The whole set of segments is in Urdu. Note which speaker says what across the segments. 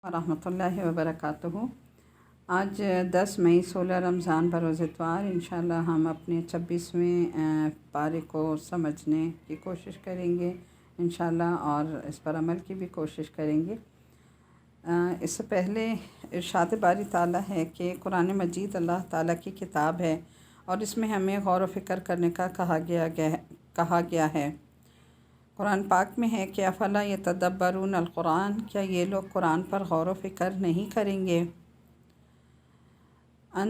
Speaker 1: ورحمۃ اللہ وبرکاتہ۔ آج 10 مئی 16 رمضان بروز اتوار انشاءاللہ ہم اپنے 26ویں پارے کو سمجھنے کی کوشش کریں گے انشاءاللہ، اور اس پر عمل کی بھی کوشش کریں گے۔ اس سے پہلے ارشاد باری تعالیٰ ہے کہ قرآن مجید اللہ تعالیٰ کی کتاب ہے اور اس میں ہمیں غور و فکر کرنے کا کہا گیا ہے۔ قرآن پاک میں ہے کہ افلا یتدبرون القرآن، کیا یہ لوگ قرآن پر غور و فکر نہیں کریں گے؟ ان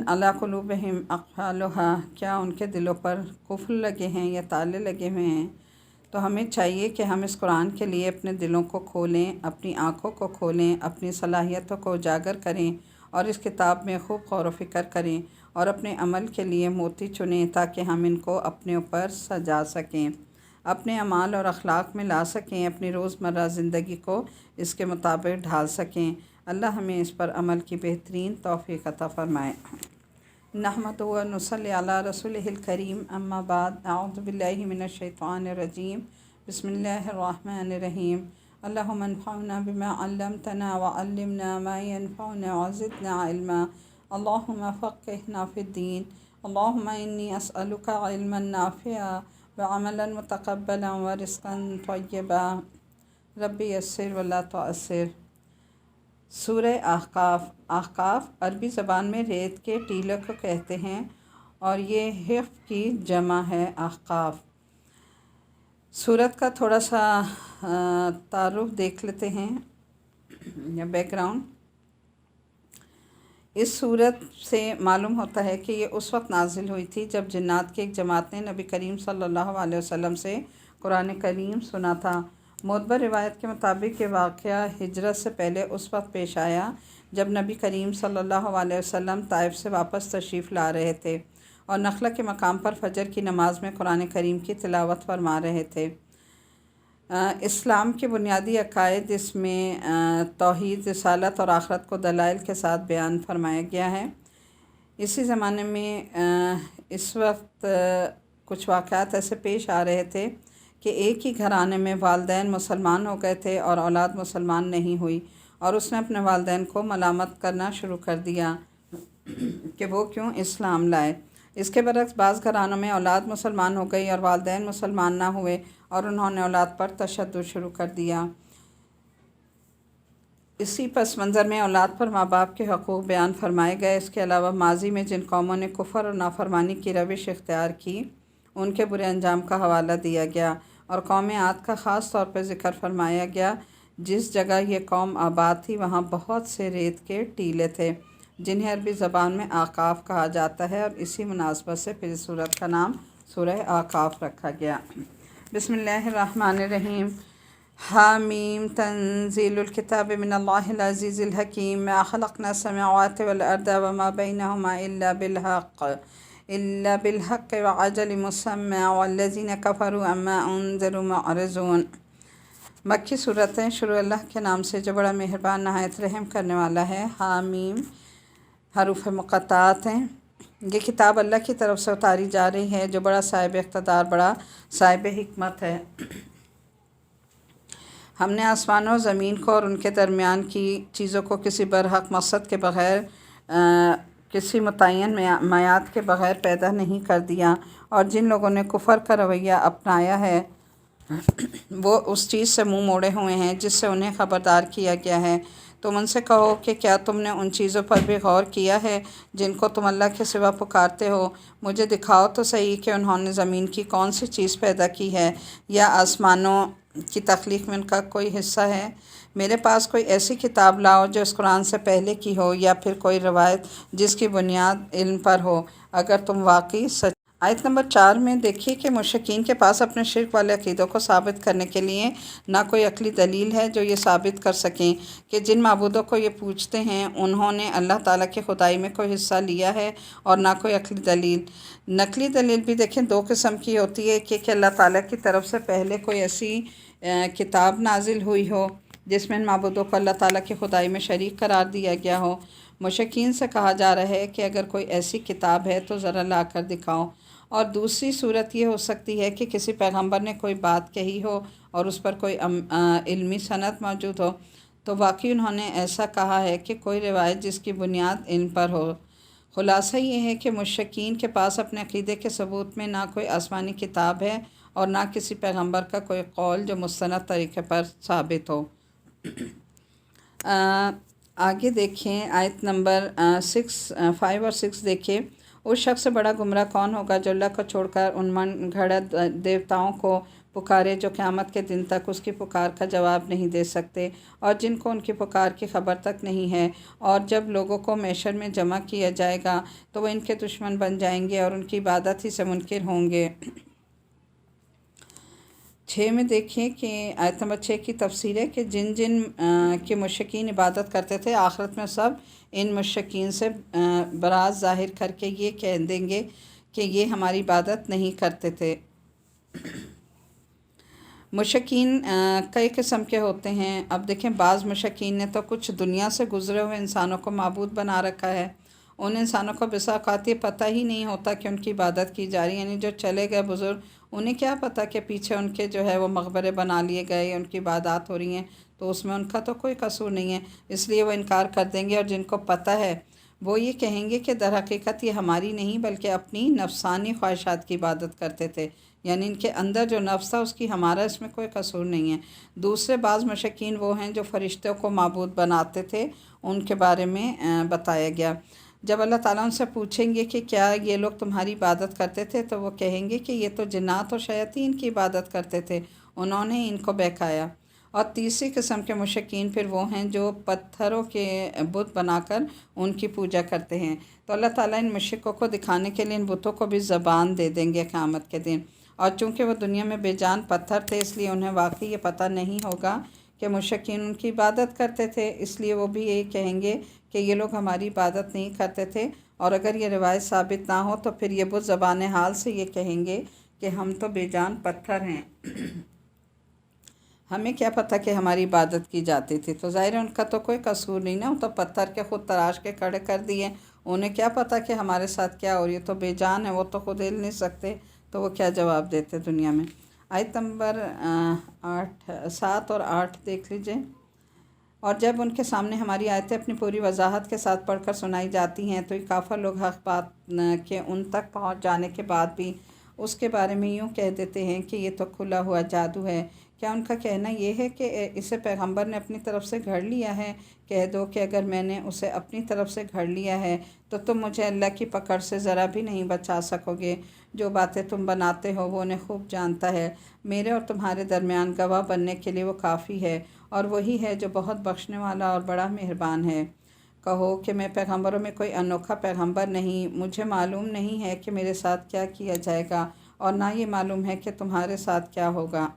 Speaker 1: علی قلوبہم اقفالھا، کیا ان کے دلوں پر قفل لگے ہیں یا تالے لگے ہوئے ہیں؟ تو ہمیں چاہیے کہ ہم اس قرآن کے لیے اپنے دلوں کو کھولیں، اپنی آنکھوں کو کھولیں، اپنی صلاحیتوں کو اجاگر کریں اور اس کتاب میں خوب غور و فکر کریں اور اپنے عمل کے لیے موتی چنیں تاکہ ہم ان کو اپنے اوپر سجا سکیں، اپنے اعمال اور اخلاق میں لا سکیں، اپنی روزمرہ زندگی کو اس کے مطابق ڈھال سکیں۔ اللہ ہمیں اس پر عمل کی بہترین توفیق عطا فرمائے۔ نحمدہ و نصلی علی رسولہ الکریم، اما بعد، اعوذ باللہ من الشیطان الرجیم، بسم اللہ الرحمن الرحیم۔ اللہم انفعنا بما علمتنا وعلمنا ما ينفعنا وزدنا علما، اللہم فقہنا فی الدین، اللہم انی اسألک علما نافعا وعملا متقبلا ورزقا طیبا، ربی یسر ولا تعسر۔ سورہ احقاف عربی زبان میں ریت کے ٹیلے کو کہتے ہیں اور یہ حقف کی جمع ہے احقاف۔ سورت کا تھوڑا سا تعارف دیکھ لیتے ہیں یا بیک گراؤنڈ۔ اس سورت سے معلوم ہوتا ہے کہ یہ اس وقت نازل ہوئی تھی جب جنات کی ایک جماعت نے نبی کریم صلی اللہ علیہ وسلم سے قرآن کریم سنا تھا۔ معتبر روایت کے مطابق یہ واقعہ ہجرت سے پہلے اس وقت پیش آیا جب نبی کریم صلی اللہ علیہ وسلم طائف سے واپس تشریف لا رہے تھے اور نخلہ کے مقام پر فجر کی نماز میں قرآن کریم کی تلاوت فرما رہے تھے۔ اسلام کے بنیادی عقائد اس میں توحید، رسالت اور آخرت کو دلائل کے ساتھ بیان فرمایا گیا ہے۔ اسی زمانے میں اس وقت کچھ واقعات ایسے پیش آ رہے تھے کہ ایک ہی گھرانے میں والدین مسلمان ہو گئے تھے اور اولاد مسلمان نہیں ہوئی، اور اس نے اپنے والدین کو ملامت کرنا شروع کر دیا کہ وہ کیوں اسلام لائے۔ اس کے برعکس بعض گھرانوں میں اولاد مسلمان ہو گئی اور والدین مسلمان نہ ہوئے اور انہوں نے اولاد پر تشدد شروع کر دیا۔ اسی پس منظر میں اولاد پر ماں باپ کے حقوق بیان فرمائے گئے۔ اس کے علاوہ ماضی میں جن قوموں نے کفر اور نافرمانی کی روش اختیار کی ان کے برے انجام کا حوالہ دیا گیا، اور قوم عاد کا خاص طور پر ذکر فرمایا گیا۔ جس جگہ یہ قوم آباد تھی وہاں بہت سے ریت کے ٹیلے تھے جنہیں عربی زبان میں احقاف کہا جاتا ہے، اور اسی مناسبت سے پھر سورت کا نام سورہ احقاف رکھا گیا۔ بسم اللہ الرحمن الرحیم۔ حامیم تنزیل الکتاب من اللہ العزیز الحکیم، ما خلقنا السماوات والارض وما بینہما الا بالحق وعجل مسمى والذین کفروا عما انذروا معرضون۔ مکی صورت ہے۔ شروع اللہ کے نام سے جو بڑا مہربان نہایت رحم کرنے والا ہے۔ حامیم حروف مقطعات ہیں۔ یہ کتاب اللہ کی طرف سے اتاری جا رہی ہے جو بڑا صاحب اقتدار، بڑا صاحب حکمت ہے۔ ہم نے آسمان و زمین کو اور ان کے درمیان کی چیزوں کو کسی برحق مقصد کے بغیر، کسی متعین میعاد کے بغیر پیدا نہیں کر دیا، اور جن لوگوں نے کفر کا رویہ اپنایا ہے وہ اس چیز سے منہ موڑے ہوئے ہیں جس سے انہیں خبردار کیا گیا ہے۔ تم ان سے کہو کہ کیا تم نے ان چیزوں پر بھی غور کیا ہے جن کو تم اللہ کے سوا پکارتے ہو؟ مجھے دکھاؤ تو صحیح کہ انہوں نے زمین کی کون سی چیز پیدا کی ہے یا آسمانوں کی تخلیق میں ان کا کوئی حصہ ہے؟ میرے پاس کوئی ایسی کتاب لاؤ جو اس قرآن سے پہلے کی ہو، یا پھر کوئی روایت جس کی بنیاد علم پر ہو، اگر تم واقعی سچ۔ آیت نمبر 4 میں دیکھیے کہ مشرکین کے پاس اپنے شرک والے عقیدوں کو ثابت کرنے کے لیے نہ کوئی عقلی دلیل ہے جو یہ ثابت کر سکیں کہ جن معبودوں کو یہ پوجتے ہیں انہوں نے اللہ تعالیٰ کی خدائی میں کوئی حصہ لیا ہے، اور نہ کوئی عقلی دلیل۔ نقلی دلیل بھی دیکھیں دو قسم کی ہوتی ہے، کہ اللہ تعالیٰ کی طرف سے پہلے کوئی ایسی کتاب نازل ہوئی ہو جس میں ان معبودوں کو اللہ تعالیٰ کی خدائی میں شریک قرار دیا گیا ہو۔ مشرکین سے کہا جا رہا ہے کہ اگر کوئی ایسی کتاب ہے تو ذرا لا کر دکھاؤ۔ اور دوسری صورت یہ ہو سکتی ہے کہ کسی پیغمبر نے کوئی بات کہی ہو اور اس پر کوئی علمی سند موجود ہو، تو واقعی انہوں نے ایسا کہا ہے کہ کوئی روایت جس کی بنیاد علم پر ہو۔ خلاصہ یہ ہے کہ مشرکین کے پاس اپنے عقیدے کے ثبوت میں نہ کوئی آسمانی کتاب ہے اور نہ کسی پیغمبر کا کوئی قول جو مستند طریقے پر ثابت ہو۔ آگے دیکھیں آیت نمبر 5 اور 6 دیکھیں۔ اس شخص سے بڑا گمراہ کون ہوگا جو اللہ کو چھوڑ کر ان من گھڑت دیوتاؤں کو پکارے جو قیامت کے دن تک اس کی پکار کا جواب نہیں دے سکتے اور جن کو ان کی پکار کی خبر تک نہیں ہے، اور جب لوگوں کو محشر میں جمع کیا جائے گا تو وہ ان کے دشمن بن جائیں گے اور ان کی عبادت ہی سے منکر ہوں گے۔ 6 میں دیکھیں کہ آیت نمبر 6 کی تفسیر ہے کہ جن جن کے مشرکین عبادت کرتے تھے آخرت میں سب ان مشرکین سے براءت ظاہر کر کے یہ کہہ دیں گے کہ یہ ہماری عبادت نہیں کرتے تھے۔ مشرکین کئی قسم کے ہوتے ہیں۔ اب دیکھیں بعض مشرکین نے تو کچھ دنیا سے گزرے ہوئے انسانوں کو معبود بنا رکھا ہے۔ ان انسانوں کو بسا اوقات یہ پتہ ہی نہیں ہوتا کہ ان کی عبادت کی جا رہی ہے، یعنی جو چلے گئے بزرگ انہیں کیا پتہ کہ پیچھے ان کے جو ہے وہ مقبرے بنا لیے گئے یا ان کی عبادات ہو رہی ہیں، تو اس میں ان کا تو کوئی قصور نہیں ہے، اس لیے وہ انکار کر دیں گے۔ اور جن کو پتہ ہے وہ یہ کہیں گے کہ در حقیقت یہ ہماری نہیں بلکہ اپنی نفسانی خواہشات کی عبادت کرتے تھے، یعنی ان کے اندر جو نفس تھا اس کی ہمارا اس میں کوئی قصور نہیں ہے۔ دوسرے بعض مشرکین وہ ہیں جو فرشتوں کو معبود بناتے تھے، ان کے بارے میں بتایا گیا۔ جب اللہ تعالیٰ ان سے پوچھیں گے کہ کیا یہ لوگ تمہاری عبادت کرتے تھے تو وہ کہیں گے کہ یہ تو جنات اور شیاطین کی عبادت کرتے تھے، انہوں نے ان کو بہکایا۔ اور تیسری قسم کے مشرکین پھر وہ ہیں جو پتھروں کے بت بنا کر ان کی پوجا کرتے ہیں۔ تو اللہ تعالیٰ ان مشرکوں کو دکھانے کے لیے ان بتوں کو بھی زبان دے دیں گے قیامت کے دن، اور چونکہ وہ دنیا میں بے جان پتھر تھے اس لیے انہیں واقعی یہ پتہ نہیں ہوگا کہ مشرکین ان کی عبادت کرتے تھے، اس لیے وہ بھی یہی کہیں گے کہ یہ لوگ ہماری عبادت نہیں کرتے تھے۔ اور اگر یہ روایت ثابت نہ ہو تو پھر یہ بت زبان حال سے یہ کہیں گے کہ ہم تو بے جان پتھر ہیں، ہمیں کیا پتہ کہ ہماری عبادت کی جاتی تھی۔ تو ظاہر ہے ان کا تو کوئی قصور نہیں نا، وہ تو پتھر کے خود تراش کے کھڑے کر دیے، انہیں کیا پتہ کہ ہمارے ساتھ کیا ہو رہی ہے، تو بے جان ہے، وہ تو خود ہل نہیں سکتے، تو وہ کیا جواب دیتے دنیا میں۔ آیت نمبر 7 اور 8 دیکھ لیجئے۔ اور جب ان کے سامنے ہماری آیتیں اپنی پوری وضاحت کے ساتھ پڑھ کر سنائی جاتی ہیں تو یہ کافر لوگ حق بات کے ان تک پہنچ جانے کے بعد بھی اس کے بارے میں یوں کہہ دیتے ہیں کہ یہ تو کھلا ہوا جادو ہے۔ کیا ان کا کہنا یہ ہے کہ اسے پیغمبر نے اپنی طرف سے گھڑ لیا ہے؟ کہہ دو کہ اگر میں نے اسے اپنی طرف سے گھڑ لیا ہے تو تم مجھے اللہ کی پکڑ سے ذرا بھی نہیں بچا سکو گے۔ جو باتیں تم بناتے ہو وہ انہیں خوب جانتا ہے، میرے اور تمہارے درمیان گواہ بننے کے لیے وہ کافی ہے، اور وہی ہے جو بہت بخشنے والا اور بڑا مہربان ہے۔ کہو کہ میں پیغمبروں میں کوئی انوکھا پیغمبر نہیں، مجھے معلوم نہیں ہے کہ میرے ساتھ کیا کیا جائے گا اور نہ یہ معلوم ہے کہ تمہارے ساتھ کیا ہوگا۔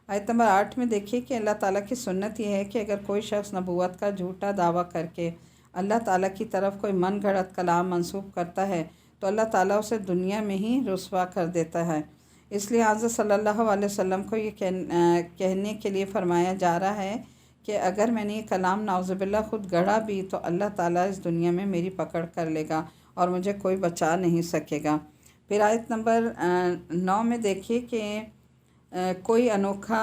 Speaker 1: آیت نمبر 8 میں دیکھیے کہ اللہ تعالیٰ کی سنت یہ ہے کہ اگر کوئی شخص نبوت کا جھوٹا دعویٰ کر کے اللہ تعالیٰ کی طرف کوئی من گھڑت کلام منسوب کرتا ہے تو اللہ تعالیٰ اسے دنیا میں ہی رسوا کر دیتا ہے۔ اس لیے حضرت صلی اللہ علیہ وسلم کو یہ کہنے کے لیے فرمایا جا رہا ہے کہ اگر میں نے یہ کلام نعوذ باللہ خود گڑھا بھی تو اللہ تعالیٰ اس دنیا میں میری پکڑ کر لے گا اور مجھے کوئی بچا نہیں سکے گا۔ پھر آیت نمبر 9 میں دیکھیے کہ کوئی انوکھا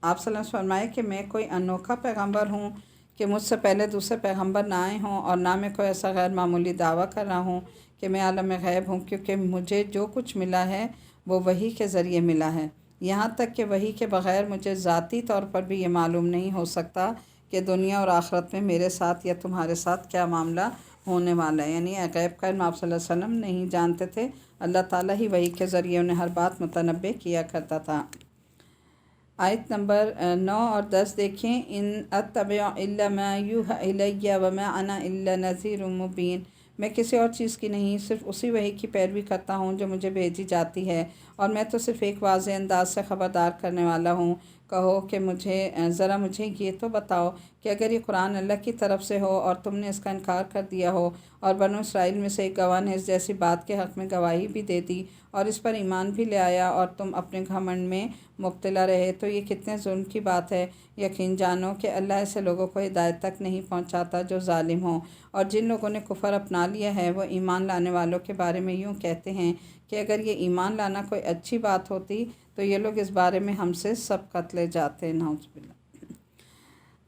Speaker 1: آپ صلی اللہ علیہ وسلم فرمائے کہ میں کوئی انوکھا پیغمبر ہوں کہ مجھ سے پہلے دوسرے پیغمبر نہ آئے ہوں، اور نہ میں کوئی ایسا غیر معمولی دعویٰ کر رہا ہوں کہ میں عالم غیب ہوں، کیونکہ مجھے جو کچھ ملا ہے وہ وحی کے ذریعے ملا ہے، یہاں تک کہ وحی کے بغیر مجھے ذاتی طور پر بھی یہ معلوم نہیں ہو سکتا کہ دنیا اور آخرت میں میرے ساتھ یا تمہارے ساتھ کیا معاملہ ہونے والا ہے۔ یعنی غیب کا علم آپ صلی اللہ علیہ وسلم نہیں جانتے تھے، اللہ تعالیٰ ہی وحی کے ذریعے انہیں ہر بات متنبع کیا کرتا تھا۔ آیت نمبر 9 اور 10 دیکھیں۔ ان اتبع الا ما یوحی الی وما انا الا نذیر مبین، میں کسی اور چیز کی نہیں صرف اسی وحی کی پیروی کرتا ہوں جو مجھے بھیجی جاتی ہے، اور میں تو صرف ایک واضح انداز سے خبردار کرنے والا ہوں۔ کہو کہ ذرا مجھے یہ تو بتاؤ کہ اگر یہ قرآن اللہ کی طرف سے ہو اور تم نے اس کا انکار کر دیا ہو، اور بنو اسرائیل میں سے ایک گواہ نے اس جیسی بات کے حق میں گواہی بھی دے دی اور اس پر ایمان بھی لے آیا، اور تم اپنے گھمنڈ میں مبتلا رہے، تو یہ کتنے ظلم کی بات ہے۔ یقین جانو کہ اللہ ایسے لوگوں کو ہدایت تک نہیں پہنچاتا جو ظالم ہوں۔ اور جن لوگوں نے کفر اپنا لیا ہے وہ ایمان لانے والوں کے بارے میں یوں کہتے ہیں کہ اگر یہ ایمان لانا کوئی اچھی بات ہوتی تو یہ لوگ اس بارے میں ہم سے سبقت لے جاتے۔ نعوذ باللہ۔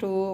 Speaker 1: to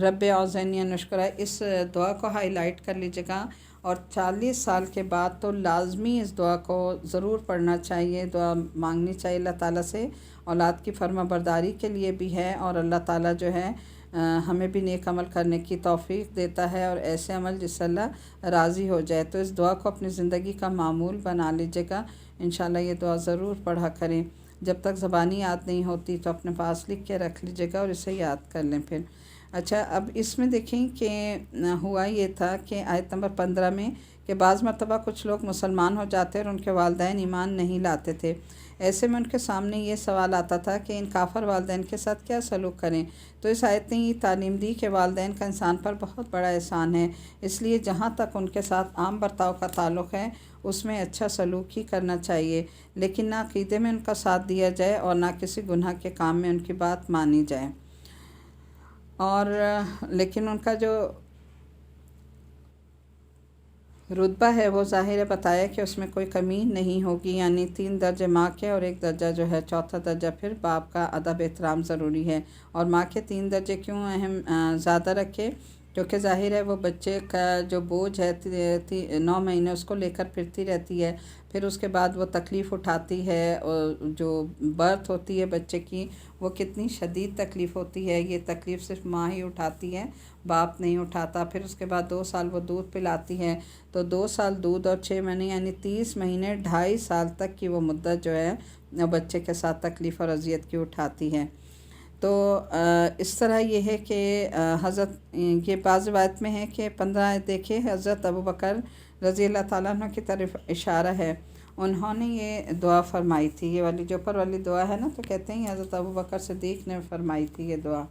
Speaker 1: رب اوزینی نشکرہ، اس دعا کو ہائی لائٹ کر لیجیے گا، اور 40 سال کے بعد تو لازمی اس دعا کو ضرور پڑھنا چاہیے، دعا مانگنی چاہیے اللہ تعالیٰ سے، اولاد کی فرما برداری کے لیے بھی ہے، اور اللہ تعالیٰ جو ہے ہمیں بھی نیک عمل کرنے کی توفیق دیتا ہے، اور ایسے عمل جس سے اللہ راضی ہو جائے۔ تو اس دعا کو اپنی زندگی کا معمول بنا لیجیے گا، انشاءاللہ یہ دعا ضرور پڑھا کریں۔ جب تک زبانی یاد نہیں ہوتی تو اپنے پاس لکھ کے رکھ لیجیے گا اور اسے یاد کر لیں پھر۔ اچھا، اب اس میں دیکھیں کہ ہوا یہ تھا کہ آیت نمبر 15 میں کہ بعض مرتبہ کچھ لوگ مسلمان ہو جاتے اور ان کے والدین ایمان نہیں لاتے تھے، ایسے میں ان کے سامنے یہ سوال آتا تھا کہ ان کافر والدین کے ساتھ کیا سلوک کریں۔ تو اس آیت نے یہ تعلیم دی کہ والدین کا انسان پر بہت بڑا احسان ہے، اس لیے جہاں تک ان کے ساتھ عام برتاؤ کا تعلق ہے اس میں اچھا سلوک ہی کرنا چاہیے، لیکن نہ عقیدے میں ان کا ساتھ دیا جائے اور نہ کسی گناہ کے کام میں ان کی بات مانی جائے۔ اور لیکن ان کا جو رتبہ ہے وہ ظاہر بتایا کہ اس میں کوئی کمی نہیں ہوگی، یعنی 3 درجے ماں کے اور 1 درجہ جو ہے 4تھا درجہ پھر باپ کا ادب احترام ضروری ہے۔ اور ماں کے 3 درجے کیوں زیادہ رکھے؟ کیونکہ ظاہر ہے وہ بچے کا جو بوجھ ہے 9 مہینے اس کو لے کر پھرتی رہتی ہے، پھر اس کے بعد وہ تکلیف اٹھاتی ہے، اور جو برتھ ہوتی ہے بچے کی وہ کتنی شدید تکلیف ہوتی ہے، یہ تکلیف صرف ماں ہی اٹھاتی ہے، باپ نہیں اٹھاتا۔ پھر اس کے بعد 2 سال وہ دودھ پلاتی ہے، تو 2 سال دودھ اور 6 مہینے یعنی 30 مہینے 2.5 سال تک کی وہ مدت جو ہے بچے کے ساتھ تکلیف اور اذیت کی اٹھاتی ہے۔ تو اس طرح یہ ہے کہ حضرت یہ بعض روایت میں ہے کہ 15 دیکھے حضرت ابوبکر رضی اللہ تعالیٰ عنہ کی طرف اشارہ ہے، انہوں نے یہ دعا فرمائی تھی، یہ والی جو اوپر والی دعا ہے نا، تو کہتے ہیں یہ حضرت ابوبکر صدیق نے فرمائی تھی یہ دعا،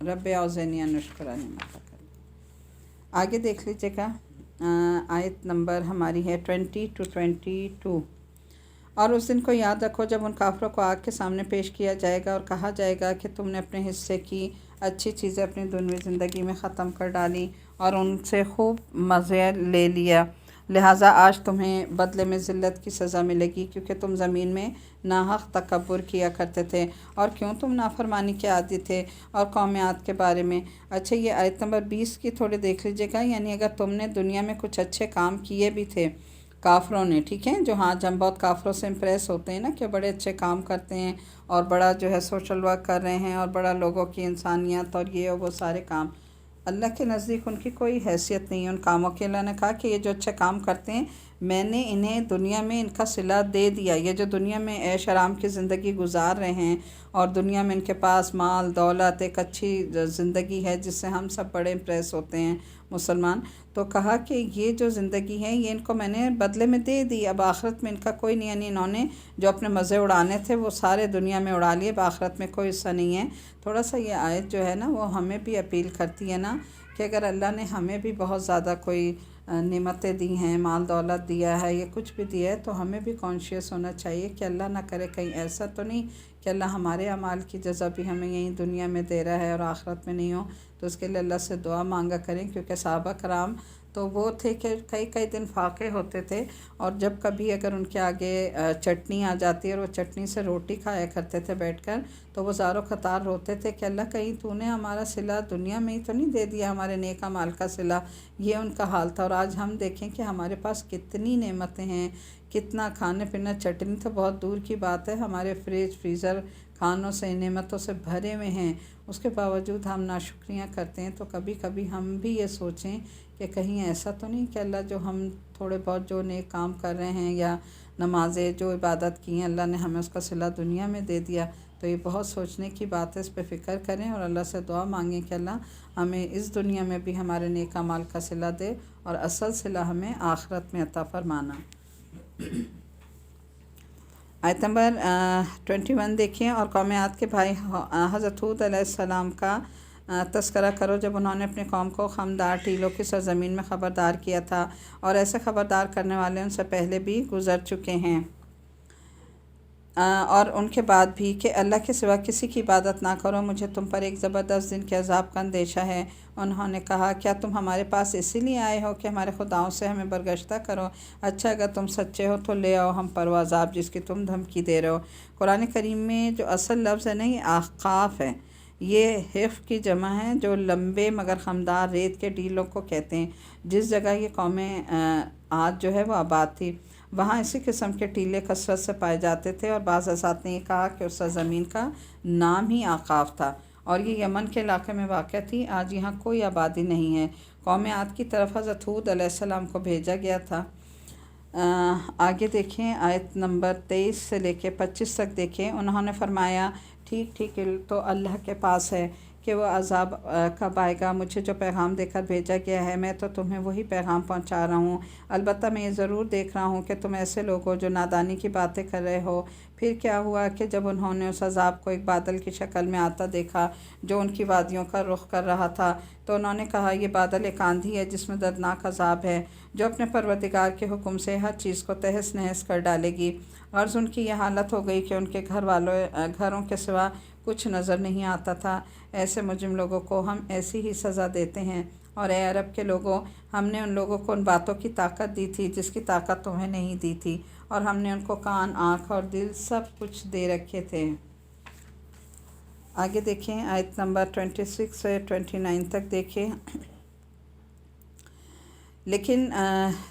Speaker 1: رب اوزینی ان اشکر نعمتک۔ آگے دیکھ لیجیے گا، آیت نمبر ہماری ہے 20 to 22۔ اور اس دن کو یاد رکھو جب ان کافروں کو آگ کے سامنے پیش کیا جائے گا اور کہا جائے گا کہ تم نے اپنے حصے کی اچھی چیزیں اپنی دنیوی زندگی میں ختم کر ڈالی اور ان سے خوب مزے لے لیا، لہٰذا آج تمہیں بدلے میں ذلت کی سزا ملے گی، کیونکہ تم زمین میں ناحق تکبر کیا کرتے تھے، اور کیوں تم نافرمانی کے عادی تھے۔ اور قوم عاد کے بارے میں، اچھا یہ آیت نمبر 20 کی تھوڑی دیکھ لیجیے گا، یعنی اگر تم نے دنیا میں کچھ اچھے کام کیے بھی تھے کافروں نے، ٹھیک ہے، جو ہاں ہم بہت کافروں سے امپریس ہوتے ہیں نا کہ بڑے اچھے کام کرتے ہیں اور بڑا جو ہے سوشل ورک کر رہے ہیں اور بڑا لوگوں کی انسانیت اور یہ وہ سارے کام، اللہ کے نزدیک ان کی کوئی حیثیت نہیں ہے ان کاموں کی۔ اللہ نے کہا کہ یہ جو اچھے کام کرتے ہیں میں نے انہیں دنیا میں ان کا صلہ دے دیا، یہ جو دنیا میں عیش آرام کی زندگی گزار رہے ہیں اور دنیا میں ان کے پاس مال دولت ایک اچھی زندگی ہے جس سے ہم سب بڑے امپریس ہوتے ہیں مسلمان، تو کہا کہ یہ جو زندگی ہے یہ ان کو میں نے بدلے میں دے دی، اب آخرت میں ان کا کوئی نہیں، یعنی انہوں نے جو اپنے مزے اڑانے تھے وہ سارے دنیا میں اڑا لیے، اب آخرت میں کوئی حصہ نہیں ہے۔ تھوڑا سا یہ آیت جو ہے نا وہ ہمیں بھی اپیل کرتی ہے نا کہ اگر اللہ نے ہمیں بھی بہت زیادہ کوئی نعمتیں دی ہیں، مال دولت دیا ہے، یہ کچھ بھی دیا ہے، تو ہمیں بھی کانشیس ہونا چاہیے کہ اللہ نہ کرے کہیں ایسا تو نہیں کہ اللہ ہمارے اعمال کی جزا بھی ہمیں یہیں دنیا میں دے رہا ہے اور آخرت میں نہیں ہو، تو اس کے لیے اللہ سے دعا مانگا کریں، کیونکہ صحابہ کرام تو وہ تھے کہ کئی دن فاقے ہوتے تھے، اور جب کبھی اگر ان کے آگے چٹنی آ جاتی ہے اور وہ چٹنی سے روٹی کھایا کرتے تھے بیٹھ کر، تو وہ زار و قطار روتے تھے کہ اللہ کہیں تو نے ہمارا صلہ دنیا میں ہی تو نہیں دے دیا، ہمارے نیک اعمال کا صلہ، یہ ان کا حال تھا۔ اور آج ہم دیکھیں کہ ہمارے پاس کتنی نعمتیں ہیں، کتنا کھانے پینا، چٹنی تو بہت دور کی بات ہے، ہمارے فریج فریزر کھانوں سے نعمتوں سے بھرے ہوئے ہیں، اس کے باوجود ہم ناشکریاں کرتے ہیں۔ تو کبھی کبھی ہم بھی یہ سوچیں کہ کہیں ایسا تو نہیں کہ اللہ جو ہم تھوڑے بہت جو نیک کام کر رہے ہیں یا نمازیں جو عبادت کی ہیں اللہ نے ہمیں اس کا صلہ دنیا میں دے دیا، تو یہ بہت سوچنے کی بات ہے، اس پہ فکر کریں اور اللہ سے دعا مانگیں کہ اللہ ہمیں اس دنیا میں بھی ہمارے نیک اعمال کا صلہ دے اور اصل صلہ ہمیں آخرت میں عطا فرمانا۔ آیت نمبر 21 دیکھیں، اور قوم عاد کے بھائی حضرت ہود علیہ السلام کا تذکرہ کرو جب انہوں نے اپنے قوم کو خمدار ٹیلوں کی سرزمین میں خبردار کیا تھا، اور ایسے خبردار کرنے والے ان سے پہلے بھی گزر چکے ہیں، اور ان کے بعد بھی کہ اللہ کے سوا کسی کی عبادت نہ کرو، مجھے تم پر ایک زبردست دن کے عذاب کا اندیشہ ہے۔ انہوں نے کہا کیا تم ہمارے پاس اسی لیے آئے ہو کہ ہمارے خداؤں سے ہمیں برگشتہ کرو؟ اچھا اگر تم سچے ہو تو لے آؤ ہم پر وہ عذاب جس کی تم دھمکی دے رہے ہو۔ قرآن کریم میں جو اصل لفظ ہے نا یہ احقاف ہے، یہ حف کی جمع ہے جو لمبے مگر خمدار ریت کے ٹیلوں کو کہتے ہیں۔ جس جگہ یہ قوم عاد جو ہے وہ آباد تھی وہاں اسی قسم کے ٹیلے کثرت سے پائے جاتے تھے، اور بعض حضرات نے یہ کہا کہ اس سرزمین کا نام ہی آقاف تھا اور یہ یمن کے علاقے میں واقع تھی۔ آج یہاں کوئی آبادی نہیں ہے۔ قوم عاد کی طرف حضرت ہود علیہ السلام کو بھیجا گیا تھا۔ آگے دیکھیں آیت نمبر 23 سے لے کے 25 تک دیکھیں۔ انہوں نے فرمایا ٹھیک ٹھیک تو اللہ کے پاس ہے کہ وہ عذاب کب آئے گا۔ مجھے جو پیغام دے کر بھیجا گیا ہے میں تو تمہیں وہی پیغام پہنچا رہا ہوں، البتہ میں یہ ضرور دیکھ رہا ہوں کہ تم ایسے لوگ ہو جو نادانی کی باتیں کر رہے ہو۔ پھر کیا ہوا کہ جب انہوں نے اس عذاب کو ایک بادل کی شکل میں آتا دیکھا جو ان کی وادیوں کا رخ کر رہا تھا تو انہوں نے کہا یہ بادل ایک آندھی ہے جس میں دردناک عذاب ہے جو اپنے پروردگار کے حکم سے ہر چیز کو تہس نہس کر ڈالے گی۔ غرض ان کی یہ حالت ہو گئی کہ ان کے گھروں کے سوا کچھ نظر نہیں آتا تھا۔ ایسے مجرم لوگوں کو ہم ایسی ہی سزا دیتے ہیں۔ اور اے عرب کے لوگوں، ہم نے ان لوگوں کو ان باتوں کی طاقت دی تھی جس کی طاقت تمہیں نہیں دی تھی، اور ہم نے ان کو کان، آنکھ اور دل سب کچھ دے رکھے تھے۔ آگے دیکھیں آیت نمبر 26 سے 29 تک دیکھیں۔ لیکن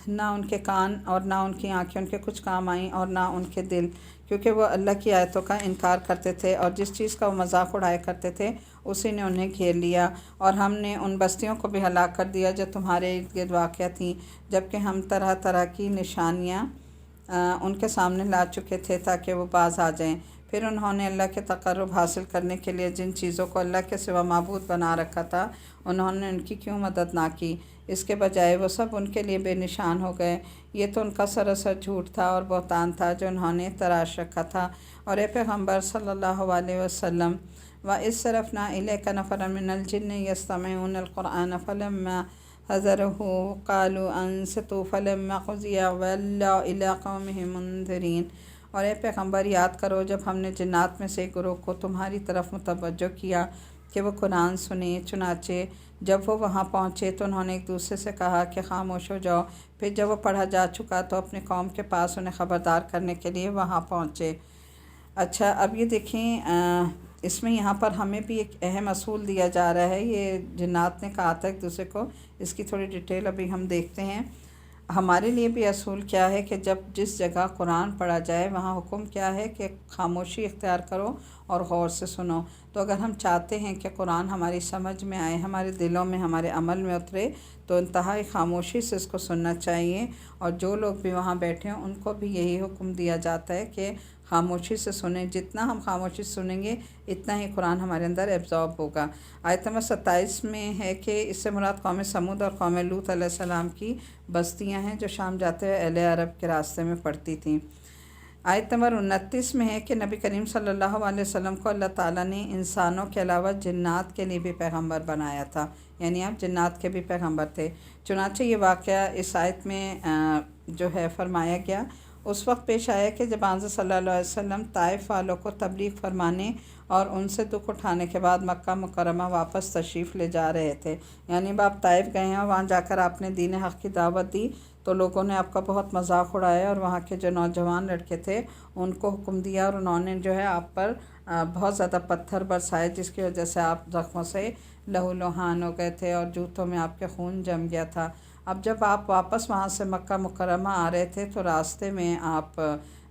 Speaker 1: نہ ان کے کان اور نہ ان کی آنکھیں ان کے کچھ کام آئیں اور نہ ان کے دل، کیونکہ وہ اللہ کی آیتوں کا انکار کرتے تھے اور جس چیز کا وہ مذاق اڑایا کرتے تھے اسی نے انہیں گھیر لیا۔ اور ہم نے ان بستیوں کو بھی ہلاک کر دیا جو تمہارے ارد گرد واقع تھیں، جبکہ ہم طرح طرح کی نشانیاں ان کے سامنے لا چکے تھے تاکہ وہ باز آ جائیں۔ پھر انہوں نے اللہ کے تقرب حاصل کرنے کے لیے جن چیزوں کو اللہ کے سوا معبود بنا رکھا تھا انہوں نے ان کی کیوں مدد نہ کی، اس کے بجائے وہ سب ان کے لیے بے نشان ہو گئے۔ یہ تو ان کا سراسر جھوٹ تھا اور بہتان تھا جو انہوں نے تراش رکھا تھا۔ اور اے پیغمبر صلی اللہ علیہ وسلم، وَإِذْ صَرَفْنَا إِلَيْكَ نَفَرًا مِنَ الْجِنِّ يَسْتَمِعُونَ الْقُرْآنَ فَلَمَّا حَضَرَهُ قَالُوا أَنصِتُوا فَلَمَّا قُضِيَ وَلَّوْا إِلَىٰ قَوْمِهِمْ مُنذِرِينَ۔ اور اے پیغمبر یاد کرو جب ہم نے جنات میں سے ایک گروہ کو تمہاری طرف متوجہ کیا کہ وہ قرآن سنیں، چنانچہ جب وہ وہاں پہنچے تو انہوں نے ایک دوسرے سے کہا کہ خاموش ہو جاؤ۔ پھر جب وہ پڑھا جا چکا تو اپنے قوم کے پاس انہیں خبردار کرنے کے لیے وہاں پہنچے۔ اچھا اب یہ دیکھیں اس میں یہاں پر ہمیں بھی ایک اہم اصول دیا جا رہا ہے۔ یہ جنات نے کہا تھا ایک دوسرے کو، اس کی تھوڑی ڈیٹیل ابھی ہم دیکھتے ہیں۔ ہمارے لیے بھی اصول کیا ہے کہ جب جس جگہ قرآن پڑھا جائے وہاں حکم کیا ہے کہ خاموشی اختیار کرو اور غور سے سنو۔ تو اگر ہم چاہتے ہیں کہ قرآن ہماری سمجھ میں آئے، ہمارے دلوں میں، ہمارے عمل میں اترے تو انتہائی خاموشی سے اس کو سننا چاہیے، اور جو لوگ بھی وہاں بیٹھے ہیں ان کو بھی یہی حکم دیا جاتا ہے کہ خاموشی سے سنیں۔ جتنا ہم خاموشی سے سنیں گے اتنا ہی قرآن ہمارے اندر ایبزارب ہوگا۔ آیت نمبر 27 میں ہے کہ اس سے مراد قوم سمود اور قوم لوط علیہ السلام کی بستیاں ہیں جو شام جاتے ہوئے اہل عرب کے راستے میں پڑتی تھیں۔ آیت نمبر 29 میں ہے کہ نبی کریم صلی اللہ علیہ وسلم کو اللہ تعالیٰ نے انسانوں کے علاوہ جنات کے لیے بھی پیغمبر بنایا تھا، یعنی آپ جنات کے بھی پیغمبر تھے۔ چنانچہ یہ واقعہ اس آیت میں جو ہے فرمایا گیا اس وقت پیش آیا کہ جب آنظر صلی اللہ علیہ وسلم طائف والوں کو تبلیغ فرمانے اور ان سے دکھ اٹھانے کے بعد مکہ مکرمہ واپس تشریف لے جا رہے تھے، یعنی آپ طائف گئے ہیں اور وہاں جا کر آپ نے دین حق کی دعوت دی تو لوگوں نے آپ کا بہت مذاق اڑایا، اور وہاں کے جو نوجوان لڑکے تھے ان کو حکم دیا اور انہوں نے جو ہے آپ پر بہت زیادہ پتھر برسائے، جس کی وجہ سے آپ زخموں سے لہو لہان ہو گئے تھے اور جوتوں میں آپ کے خون جم گیا تھا۔ اب جب آپ واپس وہاں سے مکہ مکرمہ آ رہے تھے تو راستے میں آپ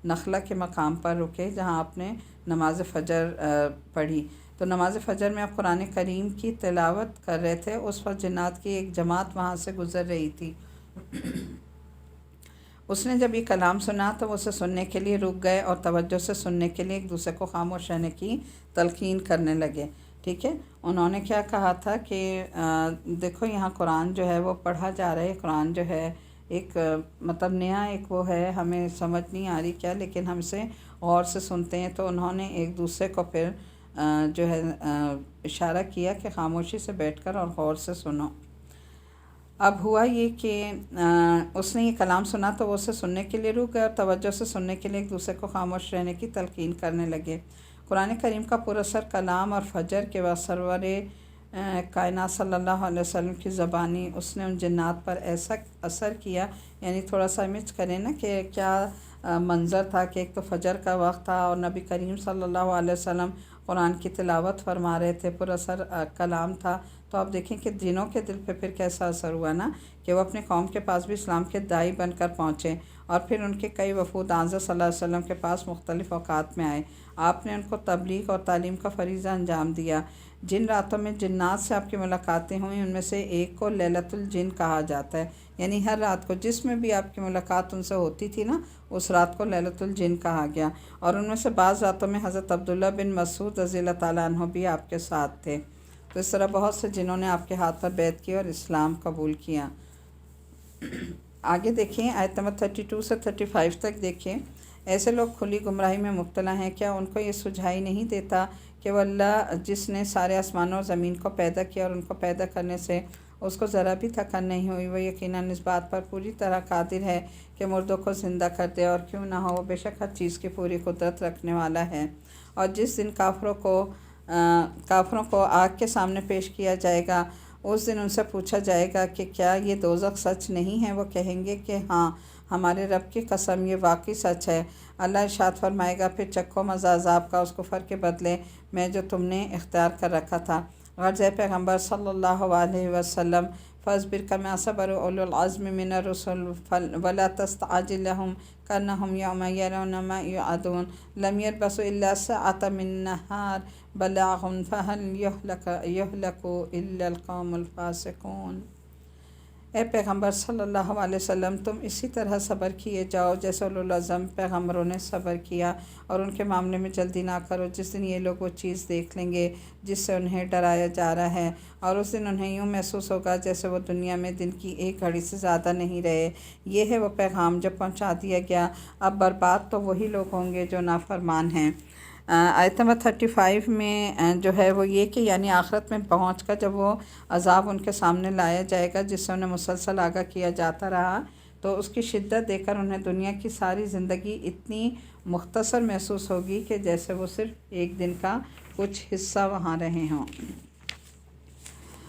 Speaker 1: نخلہ کے مقام پر رکے جہاں آپ نے نماز فجر پڑھی۔ تو نماز فجر میں آپ قرآن کریم کی تلاوت کر رہے تھے، اس وقت جنات کی ایک جماعت وہاں سے گزر رہی تھی۔ اس نے جب یہ کلام سنا تو وہ اسے سننے کے لیے رک گئے اور توجہ سے سننے کے لیے ایک دوسرے کو خاموش رہنے کی تلقین کرنے لگے۔ ٹھیک ہے، انہوں نے کیا کہا تھا کہ دیکھو یہاں قرآن جو ہے وہ پڑھا جا رہا ہے، قرآن جو ہے ایک مطلب نیا ایک وہ ہے، ہمیں سمجھ نہیں آ رہی کیا، لیکن ہم سے غور سے سنتے ہیں۔ تو انہوں نے ایک دوسرے کو پھر جو ہے اشارہ کیا کہ خاموشی سے بیٹھ کر اور غور سے سنو۔ اب ہوا یہ کہ اس نے یہ کلام سنا تو وہ اسے سننے کے لیے رک گئے اور توجہ سے سننے کے لیے ایک دوسرے کو خاموش رہنے کی تلقین کرنے لگے۔ قرآن کریم کا پراثر کلام اور فجر کے بعد سرور کائنات صلی اللہ علیہ وسلم کی زبانی اس نے ان جنات پر ایسا اثر کیا، یعنی تھوڑا سا امیج کریں نا کہ کیا منظر تھا کہ ایک تو فجر کا وقت تھا اور نبی کریم صلی اللہ علیہ وسلم قرآن کی تلاوت فرما رہے تھے، پراسر کلام تھا، تو آپ دیکھیں کہ جنوں کے دل پہ پھر کیسا اثر ہوا نا، کہ وہ اپنے قوم کے پاس بھی اسلام کے داعی بن کر پہنچے، اور پھر ان کے کئی وفود آنظر صلی اللہ علیہ وسلم کے پاس مختلف اوقات میں آئے۔ آپ نے ان کو تبلیغ اور تعلیم کا فریضہ انجام دیا۔ جن راتوں میں جنات سے آپ کی ملاقاتیں ہوئیں ان میں سے ایک کو لیلۃ الجن کہا جاتا ہے، یعنی ہر رات کو جس میں بھی آپ کی ملاقات ان سے ہوتی تھی نا، اس رات کو لیلۃ الجن کہا گیا۔ اور ان میں سے بعض راتوں میں حضرت عبداللہ بن مسعود رضی اللہ تعالیٰ عنہ بھی آپ کے ساتھ تھے۔ تو اس طرح بہت سے جنہوں نے آپ کے ہاتھ پر بیعت کی اور اسلام قبول کیا۔ آگے دیکھیں آیت نمبر 32 سے 35 تک دیکھیں۔ ایسے لوگ کھلی گمراہی میں مبتلا ہیں، کیا ان کو یہ سجھائی نہیں دیتا کہ وہ اللہ جس نے سارے آسمانوں اور زمین کو پیدا کیا اور ان کو پیدا کرنے سے اس کو ذرا بھی تھکن نہیں ہوئی، وہ یقیناً اس بات پر پوری طرح قادر ہے کہ مردوں کو زندہ کر دے، اور کیوں نہ ہو وہ بے شک ہر چیز کی پوری قدرت رکھنے والا ہے۔ اور جس دن کافروں کو آگ کے سامنے پیش کیا جائے گا، اس دن ان سے پوچھا جائے گا کہ کیا یہ دوزخ سچ نہیں ہے؟ وہ کہیں گے کہ ہاں، ہمارے رب کی قسم یہ واقعی سچ ہے۔ اللہ ارشاد فرمائے گا، پھر چکھو مزہ عذاب کا اس کفر کے بدلے میں جو تم نے اختیار کر رکھا تھا۔ غرض ہے پیغمبر صلی اللہ علیہ وسلم، فاصبر کما صبر اولو العزم من الرسل ولا تستعجل لهم كأنهم يوم يرون ما يوعدون لم يلبثوا إلا ساعة من النهار بلاغ فهل يهلك إلا القوم الفاسقون۔ اے پیغمبر صلی اللہ علیہ وسلم، تم اسی طرح صبر کیے جاؤ جیسے اولو العزم پیغمبروں نے صبر کیا، اور ان کے معاملے میں جلدی نہ کرو۔ جس دن یہ لوگ وہ چیز دیکھ لیں گے جس سے انہیں ڈرایا جا رہا ہے، اور اس دن انہیں یوں محسوس ہوگا جیسے وہ دنیا میں دن کی ایک گھڑی سے زیادہ نہیں رہے۔ یہ ہے وہ پیغام جو پہنچا دیا گیا، اب برباد تو وہی لوگ ہوں گے جو نافرمان ہیں۔ آیت نمبر 35 میں جو ہے وہ یہ کہ یعنی آخرت میں پہنچ کر جب وہ عذاب ان کے سامنے لایا جائے گا جس سے انہیں مسلسل آگاہ کیا جاتا رہا، تو اس کی شدت دیکھ کر انہیں دنیا کی ساری زندگی اتنی مختصر محسوس ہوگی کہ جیسے وہ صرف ایک دن کا کچھ حصہ وہاں رہے ہوں۔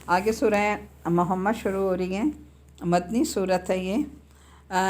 Speaker 1: آگے سورہ محمد شروع ہو رہی ہے، مدنی صورت ہے یہ۔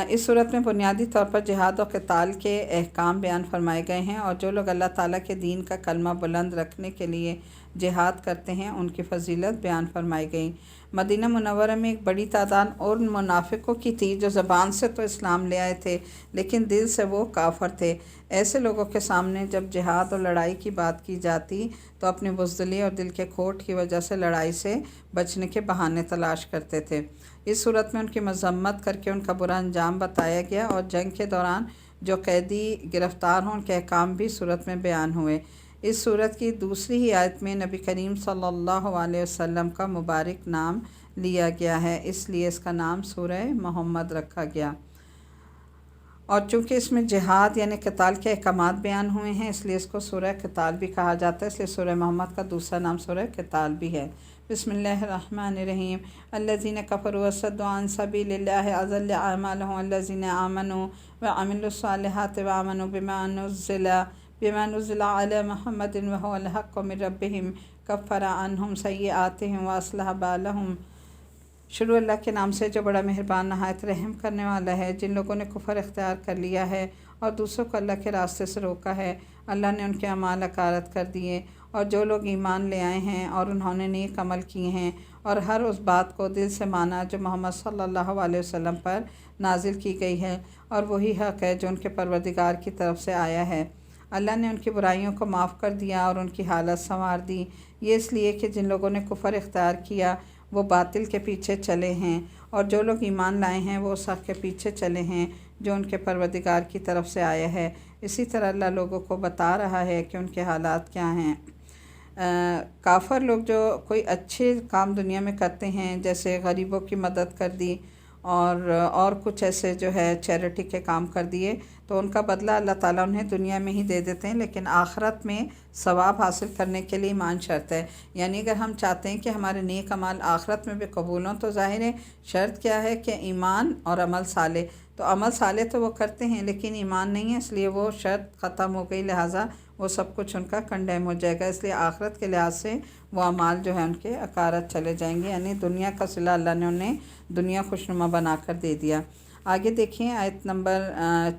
Speaker 1: اس صورت میں بنیادی طور پر جہاد و قتال کے احکام بیان فرمائے گئے ہیں، اور جو لوگ اللہ تعالیٰ کے دین کا کلمہ بلند رکھنے کے لیے جہاد کرتے ہیں ان کی فضیلت بیان فرمائی گئی۔ مدینہ منورہ میں ایک بڑی تعداد اور منافقوں کی تھی جو زبان سے تو اسلام لے آئے تھے لیکن دل سے وہ کافر تھے۔ ایسے لوگوں کے سامنے جب جہاد اور لڑائی کی بات کی جاتی تو اپنی بزدلی اور دل کے کھوٹ کی وجہ سے لڑائی سے بچنے کے بہانے تلاش کرتے تھے۔ اس صورت میں ان کی مذمت کر کے ان کا برا انجام بتایا گیا، اور جنگ کے دوران جو قیدی گرفتار ہوں ان کے احکام بھی صورت میں بیان ہوئے۔ اس صورت کی دوسری ہی آیت میں نبی کریم صلی اللہ علیہ وسلم کا مبارک نام لیا گیا ہے، اس لیے اس کا نام سورہ محمد رکھا گیا۔ اور چونکہ اس میں جہاد یعنی قتال کے احکامات بیان ہوئے ہیں اس لیے اس کو سورہ قتال بھی کہا جاتا ہے، اس لیے سورہ محمد کا دوسرا نام سورہ قتال بھی ہے۔ بسم اللہ الرحمن الرحیم۔ الذین کفروا وصدوا عن سبیل اللہ اضل اعمالهم الذین آمنوا وعملوا الصالحات وآمنوا بما نزل علی محمد وهو الحق من ربهم کفر عنهم سیئاتهم واصلح بالهم۔ شروع اللہ کے نام سے جو بڑا مہربان نہایت رحم کرنے والا ہے۔ جن لوگوں نے کفر اختیار کر لیا ہے اور دوسروں کو اللہ کے راستے سے روکا ہے، اللہ نے ان کے اعمال اکارت کر دیے، اور جو لوگ ایمان لے آئے ہیں اور انہوں نے نیک عمل کیے ہیں اور ہر اس بات کو دل سے مانا جو محمد صلی اللہ علیہ وسلم پر نازل کی گئی ہے، اور وہی حق ہے جو ان کے پروردگار کی طرف سے آیا ہے۔ اللہ نے ان کی برائیوں کو معاف کر دیا اور ان کی حالت سنوار دی، یہ اس لیے کہ جن لوگوں نے کفر اختیار کیا وہ باطل کے پیچھے چلے ہیں، اور جو لوگ ایمان لائے ہیں وہ اس حق کے پیچھے چلے ہیں جو ان کے پروردگار کی طرف سے آیا ہے۔ اسی طرح اللہ لوگوں کو بتا رہا ہے کہ ان کے حالات کیا ہیں۔ کافر لوگ جو کوئی اچھے کام دنیا میں کرتے ہیں جیسے غریبوں کی مدد کر دی اور کچھ ایسے جو ہے چیریٹی کے کام کر دیے، تو ان کا بدلہ اللہ تعالیٰ انہیں دنیا میں ہی دے دیتے ہیں، لیکن آخرت میں ثواب حاصل کرنے کے لیے ایمان شرط ہے۔ یعنی اگر ہم چاہتے ہیں کہ ہمارے نیک اعمال آخرت میں بھی قبول ہوں تو ظاہر ہے شرط کیا ہے کہ ایمان اور عمل صالح۔ تو عمل صالح تو وہ کرتے ہیں لیکن ایمان نہیں ہے، اس لیے وہ شرط ختم ہو گئی، لہٰذا وہ سب کچھ ان کا کنڈیم ہو جائے گا، اس لیے آخرت کے لحاظ سے وہ اعمال جو ہے ان کے اکارت چلے جائیں گے، یعنی دنیا کا صلہ اللہ نے انہیں دنیا خوشنما بنا کر دے دیا۔ آگے دیکھیں آیت نمبر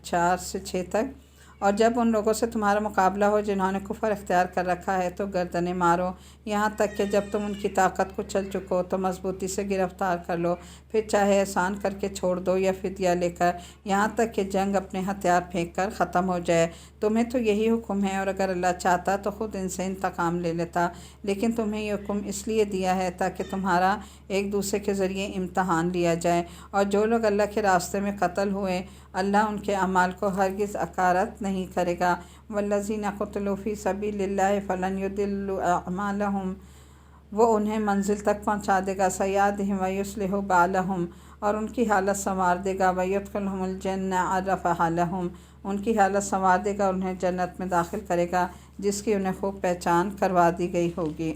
Speaker 1: 4 سے 6 تک۔ اور جب ان لوگوں سے تمہارا مقابلہ ہو جنہوں نے کفر اختیار کر رکھا ہے تو گردنیں مارو، یہاں تک کہ جب تم ان کی طاقت کو چل چکو تو مضبوطی سے گرفتار کر لو، پھر چاہے احسان کر کے چھوڑ دو یا فدیہ لے کر، یہاں تک کہ جنگ اپنے ہتھیار پھینک کر ختم ہو جائے۔ تمہیں تو یہی حکم ہے، اور اگر اللہ چاہتا تو خود ان سے انتقام لے لیتا، لیکن تمہیں یہ حکم اس لیے دیا ہے تاکہ تمہارا ایک دوسرے کے ذریعے امتحان لیا جائے، اور جو لوگ اللہ کے راستے میں قتل ہوئے اللہ ان کے اعمال کو ہرگز اکارت نہیں کرے گا۔ والذین قتلوا فی سبیل اللہ فلن یضل اعمالہم، وہ انہیں منزل تک پہنچا دے گا، سیہدیہم ویصلح بالہم، اور ان کی حالت سنوار دے گا، ویدخلہم الجنہ عرفہا لہم، ان کی حالت سنوار دے گا، انہیں جنت میں داخل کرے گا جس کی انہیں خوب پہچان کروا دی گئی ہوگی۔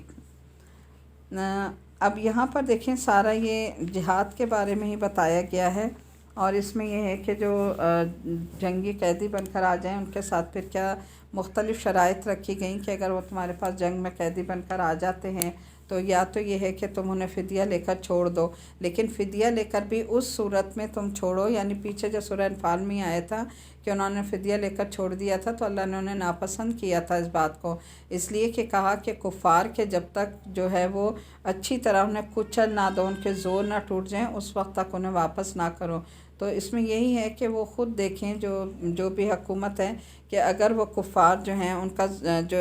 Speaker 1: اب یہاں پر دیکھیں سارا یہ جہاد کے بارے میں ہی بتایا گیا ہے، اور اس میں یہ ہے کہ جو جنگی قیدی بن کر آ جائیں ان کے ساتھ پھر کیا مختلف شرائط رکھی گئیں کہ اگر وہ تمہارے پاس جنگ میں قیدی بن کر آ جاتے ہیں تو یا تو یہ ہے کہ تم انہیں فدیہ لے کر چھوڑ دو، لیکن فدیہ لے کر بھی اس صورت میں تم چھوڑو، یعنی پیچھے جو سورہ انفال میں آیا تھا کہ انہوں نے فدیہ لے کر چھوڑ دیا تھا تو اللہ نے انہیں ناپسند کیا تھا اس بات کو، اس لیے کہ کہا کہ کفار کے جب تک جو ہے وہ اچھی طرح انہیں کچل نہ دو، ان کے زور نہ ٹوٹ جائیں، اس وقت تک انہیں واپس نہ کرو۔ تو اس میں یہی ہے کہ وہ خود دیکھیں جو بھی حکومت ہے کہ اگر وہ کفار جو ہیں ان کا جو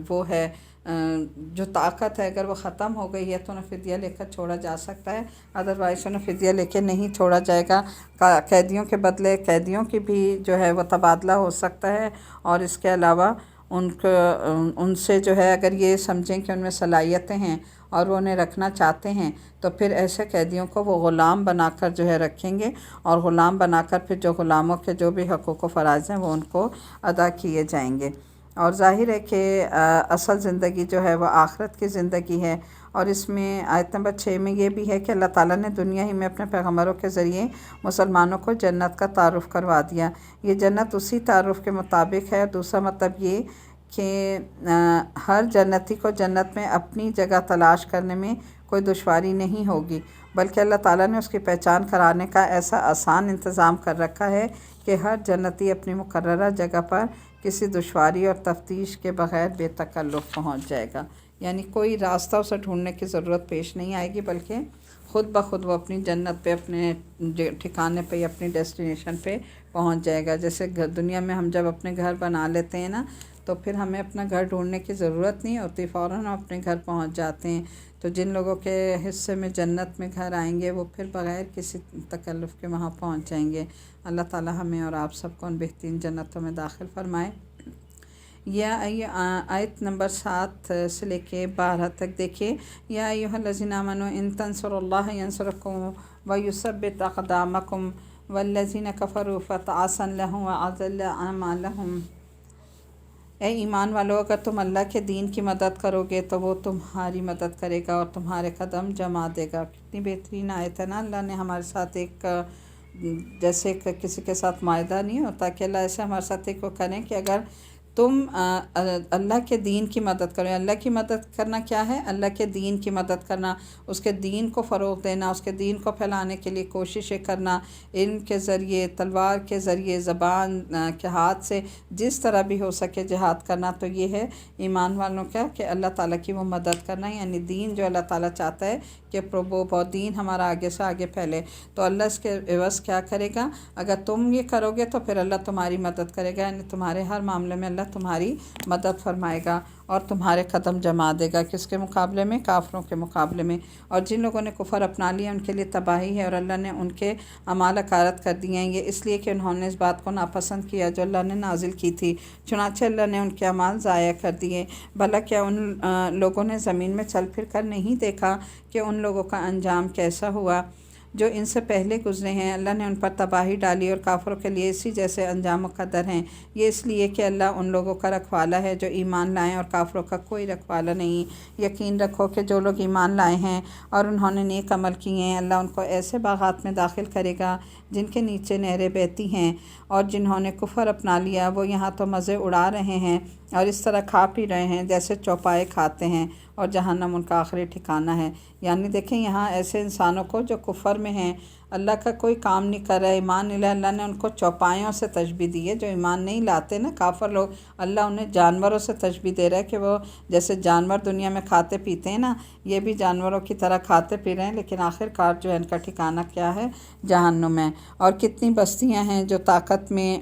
Speaker 1: وہ ہے جو طاقت ہے اگر وہ ختم ہو گئی ہے تو انہیں فدیہ لے کر چھوڑا جا سکتا ہے، ادروائز انہیں فدیہ لے کے نہیں چھوڑا جائے گا۔ قیدیوں کے بدلے قیدیوں کی بھی جو ہے وہ تبادلہ ہو سکتا ہے، اور اس کے علاوہ ان سے جو ہے اگر یہ سمجھیں کہ ان میں صلاحیتیں ہیں اور وہ انہیں رکھنا چاہتے ہیں تو پھر ایسے قیدیوں کو وہ غلام بنا کر جو ہے رکھیں گے، اور غلام بنا کر پھر جو غلاموں کے جو بھی حقوق و فرائض ہیں وہ ان کو ادا کیے جائیں گے۔ اور ظاہر ہے کہ اصل زندگی جو ہے وہ آخرت کی زندگی ہے، اور اس میں آیت نمبر 6 میں یہ بھی ہے کہ اللہ تعالیٰ نے دنیا ہی میں اپنے پیغمبروں کے ذریعے مسلمانوں کو جنت کا تعارف کروا دیا۔ یہ جنت اسی تعارف کے مطابق ہے، دوسرا مطلب یہ کہ ہر جنتی کو جنت میں اپنی جگہ تلاش کرنے میں کوئی دشواری نہیں ہوگی، بلکہ اللہ تعالیٰ نے اس کی پہچان کرانے کا ایسا آسان انتظام کر رکھا ہے کہ ہر جنتی اپنی مقررہ جگہ پر کسی دشواری اور تفتیش کے بغیر بے تکلف پہنچ جائے گا، یعنی کوئی راستہ اسے ڈھونڈنے کی ضرورت پیش نہیں آئے گی، بلکہ خود بخود وہ اپنی جنت پہ اپنے ٹھکانے پہ یا اپنی ڈیسٹینیشن پہ پہنچ جائے گا۔ جیسے دنیا میں ہم جب اپنے گھر بنا لیتے ہیں نا تو پھر ہمیں اپنا گھر ڈھونڈنے کی ضرورت نہیں ہوتی، فوراً ہم اپنے گھر پہنچ جاتے ہیں۔ تو جن لوگوں کے حصے میں جنت میں گھر آئیں گے وہ پھر بغیر کسی تکلف کے وہاں پہنچ جائیں گے۔ اللہ تعالیٰ ہمیں اور آپ سب کو ان بہترین جنتوں میں داخل فرمائے۔ یہ آیت نمبر 7 سے لے کے 12 تک دیکھیے۔ یا ایھا الذین آمنوا ان تنصروا اللہ ینصرکم ویثبت اقدامکم والذین کفروا فتعسا لهم واضل اعمالهم۔ اے ایمان والو، اگر تم اللہ کے دین کی مدد کرو گے تو وہ تمہاری مدد کرے گا اور تمہارے قدم جما دے گا۔ کتنی بہترین آیت ہے نا، اللہ نے ہمارے ساتھ ایک جیسے کسی کے ساتھ معاہدہ نہیں ہوتا کہ اللہ ایسے ہمارے ساتھ ایک وہ کریں کہ اگر تم اللہ کے دین کی مدد کرو۔ اللہ کی مدد کرنا کیا ہے؟ اللہ کے دین کی مدد کرنا، اس کے دین کو فروغ دینا، اس کے دین کو پھیلانے کے لیے کوششیں کرنا، علم کے ذریعے، تلوار کے ذریعے، زبان کے ہاتھ سے جس طرح بھی ہو سکے جہاد کرنا۔ تو یہ ہے ایمان والوں کا کہ اللہ تعالیٰ کی وہ مدد کرنا، یعنی دین جو اللہ تعالیٰ چاہتا ہے کہ بہت دین ہمارا آگے سے آگے پھیلے، تو اللہ اس کے عوض کیا کرے گا؟ اگر تم یہ کرو گے تو پھر اللہ تمہاری مدد کرے گا، یعنی تمہارے ہر معاملے میں اللہ تمہاری مدد فرمائے گا اور تمہارے قدم جما دے گا۔ کس کے مقابلے میں؟ کافروں کے مقابلے میں۔ اور جن لوگوں نے کفر اپنا لیا ان کے لیے تباہی ہے، اور اللہ نے ان کے اعمال اکارت کر دیے ہیں، یہ اس لیے کہ انہوں نے اس بات کو ناپسند کیا جو اللہ نے نازل کی تھی، چنانچہ اللہ نے ان کے اعمال ضائع کر دیے۔ بھلا کیا ان لوگوں نے زمین میں چل پھر کر نہیں دیکھا کہ ان لوگوں کا انجام کیسا ہوا جو ان سے پہلے گزرے ہیں؟ اللہ نے ان پر تباہی ڈالی اور کافروں کے لیے اسی جیسے انجام مقدر ہیں۔ یہ اس لیے کہ اللہ ان لوگوں کا رکھوالا ہے جو ایمان لائیں، اور کافروں کا کوئی رکھوالا نہیں۔ یقین رکھو کہ جو لوگ ایمان لائے ہیں اور انہوں نے نیک عمل کیے ہیں، اللہ ان کو ایسے باغات میں داخل کرے گا جن کے نیچے نہریں بہتی ہیں، اور جنہوں نے کفر اپنا لیا وہ یہاں تو مزے اڑا رہے ہیں اور اس طرح کھا پی رہے ہیں جیسے چوپائے کھاتے ہیں، اور جہنم ان کا آخری ٹھکانہ ہے۔ یعنی دیکھیں یہاں ایسے انسانوں کو جو کفر میں ہیں، اللہ کا کوئی کام نہیں کر رہا ہے، ایمان نہیں لایا، اللہ نے ان کو چوپایوں سے تشبیہ دی ہے۔ جو ایمان نہیں لاتے نا کافر لوگ، اللہ انہیں جانوروں سے تشبیہ دے رہا ہے کہ وہ جیسے جانور دنیا میں کھاتے پیتے ہیں نا، یہ بھی جانوروں کی طرح کھاتے پی رہے ہیں، لیکن آخر کار جو ہے ان کا ٹھکانہ کیا ہے؟ جہنم ہے۔ اور کتنی بستیاں ہیں جو طاقت میں